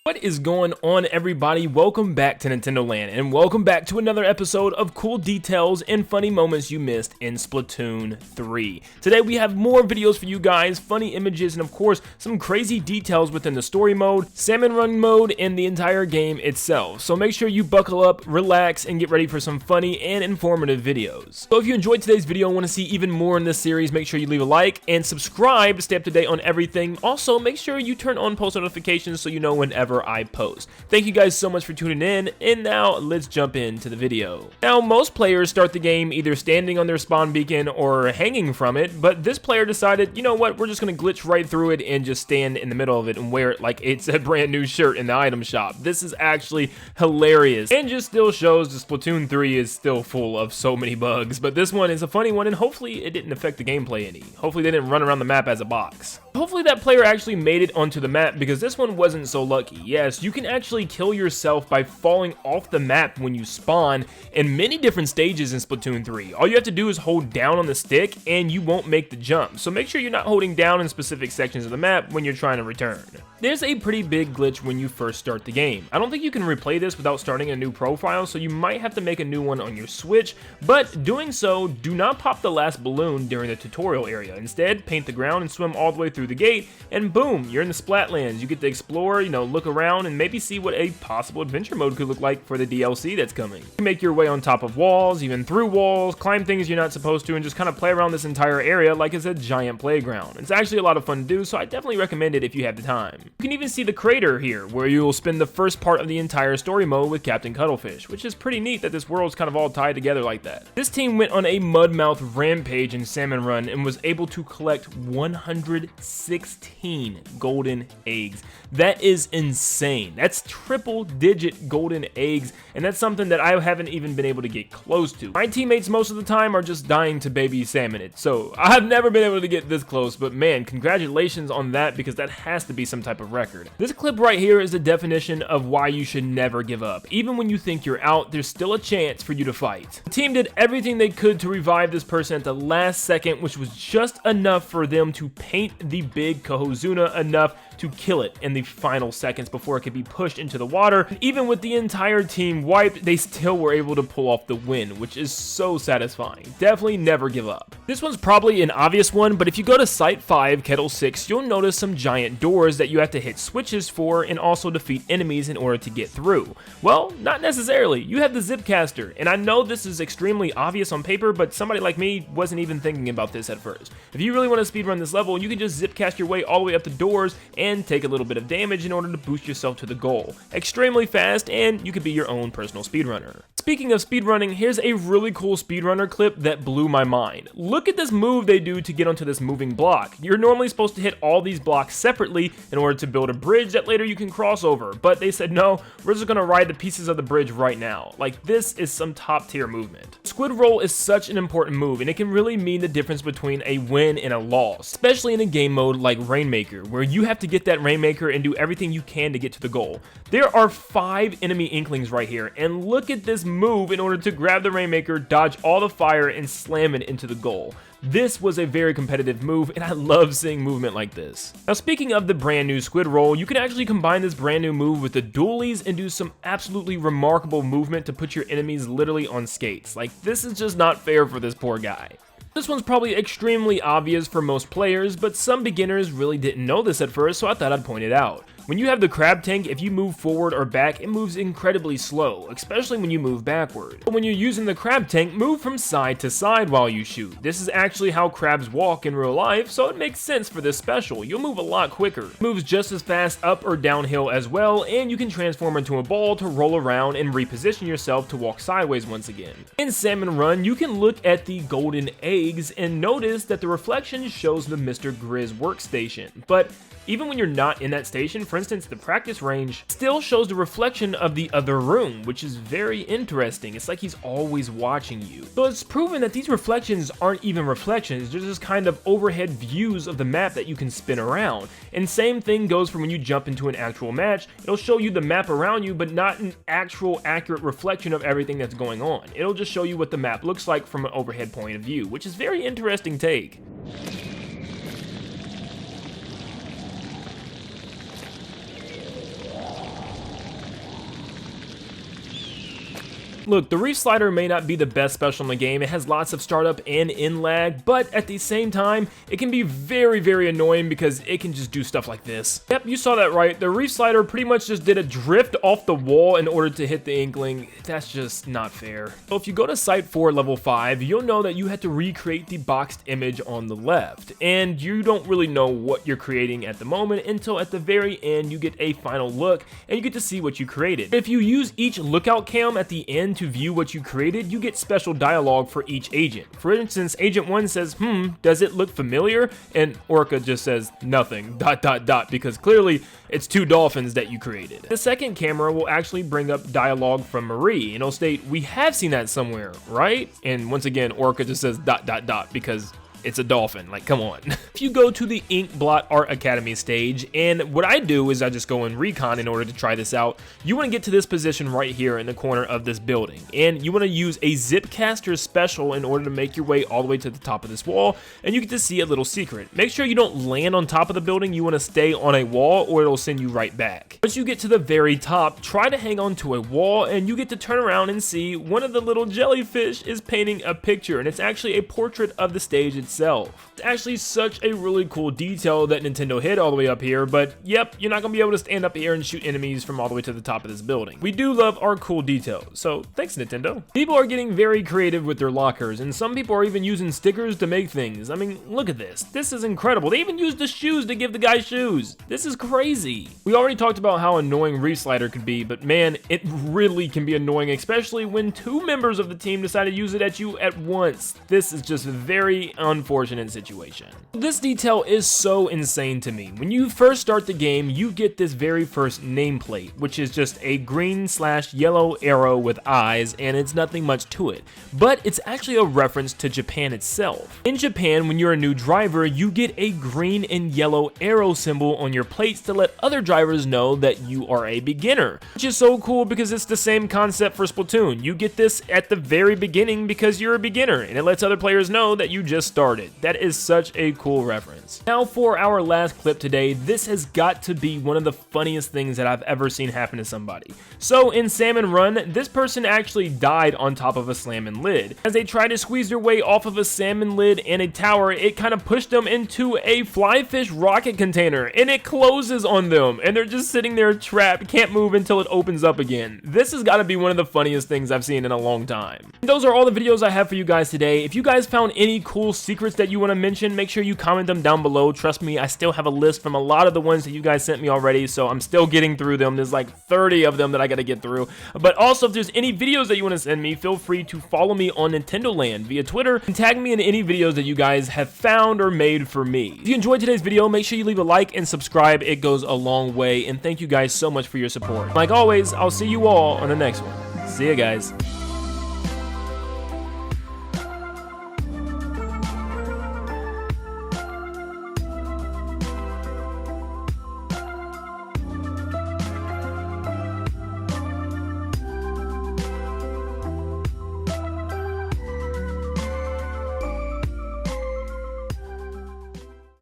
What is going on, everybody? Welcome back to Nintendo Land, and welcome back to another episode of cool details and funny moments you missed in Splatoon 3. Today we have more videos for you guys, funny images, and of course, some crazy details within the story mode, Salmon Run mode, and the entire game itself. So make sure you buckle up, relax, and get ready for some funny and informative videos. So if you enjoyed today's video and want to see even more in this series, make sure you leave a like and subscribe to stay up to date on everything. Also, make sure you turn on post notifications so you know whenever I post. Thank you guys so much for tuning in, and now let's jump into the video. Now, most players start the game either standing on their spawn beacon or hanging from it, but this player decided, you know what, we're just gonna glitch right through it and just stand in the middle of it and wear it like it's a brand new shirt in the item shop. This is actually hilarious and just still shows the Splatoon 3 is still full of so many bugs, but this one is a funny one and hopefully it didn't affect the gameplay any. Hopefully they didn't run around the map as a box. Hopefully that player actually made it onto the map because this one wasn't so lucky. Yes, you can actually kill yourself by falling off the map when you spawn in many different stages in Splatoon 3. All you have to do is hold down on the stick and you won't make the jump. So make sure you're not holding down in specific sections of the map when you're trying to return. There's a pretty big glitch when you first start the game. I don't think you can replay this without starting a new profile, so you might have to make a new one on your Switch, but doing so, do not pop the last balloon during the tutorial area. Instead, paint the ground and swim all the way through the gate, and boom, you're in the Splatlands. You get to explore, look around, and maybe see what a possible adventure mode could look like for the DLC that's coming. You can make your way on top of walls, even through walls, climb things you're not supposed to, and just kind of play around this entire area like it's a giant playground. It's actually a lot of fun to do, so I definitely recommend it if you have the time. You can even see the crater here, where you will spend the first part of the entire story mode with Captain Cuttlefish, which is pretty neat that this world's kind of all tied together like that. This team went on a mudmouth rampage in Salmon Run and was able to collect 116 golden eggs. That is insane. That's triple-digit golden eggs, and that's something that I haven't even been able to get close to. My teammates most of the time are just dying to baby salmon it, so I've never been able to get this close, but man, congratulations on that because that has to be some type of record. This clip right here is the definition of why you should never give up. Even when you think you're out, there's still a chance for you to fight. The team did everything they could to revive this person at the last second, which was just enough for them to paint the big Kohozuna enough to kill it in the final seconds before it could be pushed into the water. Even with the entire team wiped, they still were able to pull off the win, which is so satisfying. Definitely never give up. This one's probably an obvious one, but if you go to Site 5, Kettle 6, you'll notice some giant doors that you have to hit switches for and also defeat enemies in order to get through. Well, not necessarily. You have the Zipcaster, and I know this is extremely obvious on paper, but somebody like me wasn't even thinking about this at first. If you really want to speedrun this level, you can just Zipcast your way all the way up the doors and take a little bit of damage in order to boost yourself to the goal. Extremely fast, and you could be your own personal speedrunner. Speaking of speedrunning, here's a really cool speedrunner clip that blew my mind. Look at this move they do to get onto this moving block. You're normally supposed to hit all these blocks separately in order to build a bridge that later you can cross over, but they said no, we're just gonna ride the pieces of the bridge right now. Like, this is some top tier movement. Squid roll is such an important move, and it can really mean the difference between a win and a loss, especially in a game mode like Rainmaker, where you have to get that Rainmaker and do everything you can to get to the goal. There are 5 enemy Inklings right here, and look at this move in order to grab the Rainmaker, dodge all the fire, and slam it into the goal. This was a very competitive move, and I love seeing movement like this. Now, speaking of the brand new Squid Roll, you can actually combine this brand new move with the dualies and do some absolutely remarkable movement to put your enemies literally on skates. Like, this is just not fair for this poor guy. This one's probably extremely obvious for most players, but some beginners really didn't know this at first, so I thought I'd point it out. When you have the crab tank, if you move forward or back, it moves incredibly slow, especially when you move backward. But when you're using the crab tank, move from side to side while you shoot. This is actually how crabs walk in real life, so it makes sense for this special. You'll move a lot quicker. It moves just as fast up or downhill as well, and you can transform into a ball to roll around and reposition yourself to walk sideways once again. In Salmon Run, you can look at the golden eggs and notice that the reflection shows the Mr. Grizz workstation, but even when you're not in that station, for instance, the practice range still shows the reflection of the other room, which is very interesting. It's like he's always watching you. So it's proven that these reflections aren't even reflections, they're just kind of overhead views of the map that you can spin around. And same thing goes for when you jump into an actual match. It'll show you the map around you, but not an actual accurate reflection of everything that's going on. It'll just show you what the map looks like from an overhead point of view, which is very interesting take. Look, the Reefslider may not be the best special in the game. It has lots of startup and in lag, but at the same time, it can be very, very annoying because it can just do stuff like this. Yep, you saw that right. The Reefslider pretty much just did a drift off the wall in order to hit the Inkling. That's just not fair. So if you go to Site 4 Level 5, you'll know that you have to recreate the boxed image on the left, and you don't really know what you're creating at the moment until at the very end you get a final look and you get to see what you created. If you use each lookout cam at the end to view what you created, you get special dialogue for each agent. For instance, Agent 1 says, does it look familiar? And Orca just says, nothing, ... because clearly it's two dolphins that you created. The second camera will actually bring up dialogue from Marie, and it'll state, we have seen that somewhere, right? And once again, Orca just says ... because it's a dolphin, like, come on. If you go to the Ink Blot Art Academy stage, and what I do is I just go in Recon in order to try this out, you want to get to this position right here in the corner of this building, and you want to use a Zipcaster special in order to make your way all the way to the top of this wall, and you get to see a little secret. Make sure you don't land on top of the building, you want to stay on a wall or it'll send you right back. Once you get to the very top, try to hang on to a wall, and you get to turn around and see one of the little jellyfish is painting a picture, and it's actually a portrait of the stage itself. It's actually such a really cool detail that Nintendo hid all the way up here, but yep, you're not going to be able to stand up here and shoot enemies from all the way to the top of this building. We do love our cool details, so thanks Nintendo. People are getting very creative with their lockers, and some people are even using stickers to make things. I mean, look at this. This is incredible. They even used the shoes to give the guy shoes. This is crazy. We already talked about how annoying Reefslider could be, but man, it really can be annoying, especially when two members of the team decide to use it at you at once. This is just very unfortunate situation. This detail is so insane to me. When you first start the game, you get this very first nameplate, which is just a green/yellow arrow with eyes, and it's nothing much to it. But it's actually a reference to Japan itself. In Japan, when you're a new driver, you get a green and yellow arrow symbol on your plates to let other drivers know that you are a beginner, which is so cool because it's the same concept for Splatoon. You get this at the very beginning because you're a beginner, and it lets other players know that you just started. That is such a cool reference. Now for our last clip today, this has got to be one of the funniest things that I've ever seen happen to somebody. So in Salmon Run, this person actually died on top of a salmon lid. As they tried to squeeze their way off of a salmon lid and a tower, it kind of pushed them into a flyfish rocket container, and it closes on them, and they're just sitting there trapped, can't move until it opens up again. This has got to be one of the funniest things I've seen in a long time. And those are all the videos I have for you guys today. If you guys found any cool secrets that you want to mention, make sure you comment them down below. Trust me, I still have a list from a lot of the ones that you guys sent me already, so I'm still getting through them. There's like 30 of them that I gotta get through. But also, if there's any videos that you want to send me, feel free to follow me on Nin10doland via Twitter and tag me in any videos that you guys have found or made for me. If you enjoyed today's video, make sure you leave a like and subscribe. It goes a long way, and thank you guys so much for your support. Like always, I'll see you all on the next one. See ya, guys.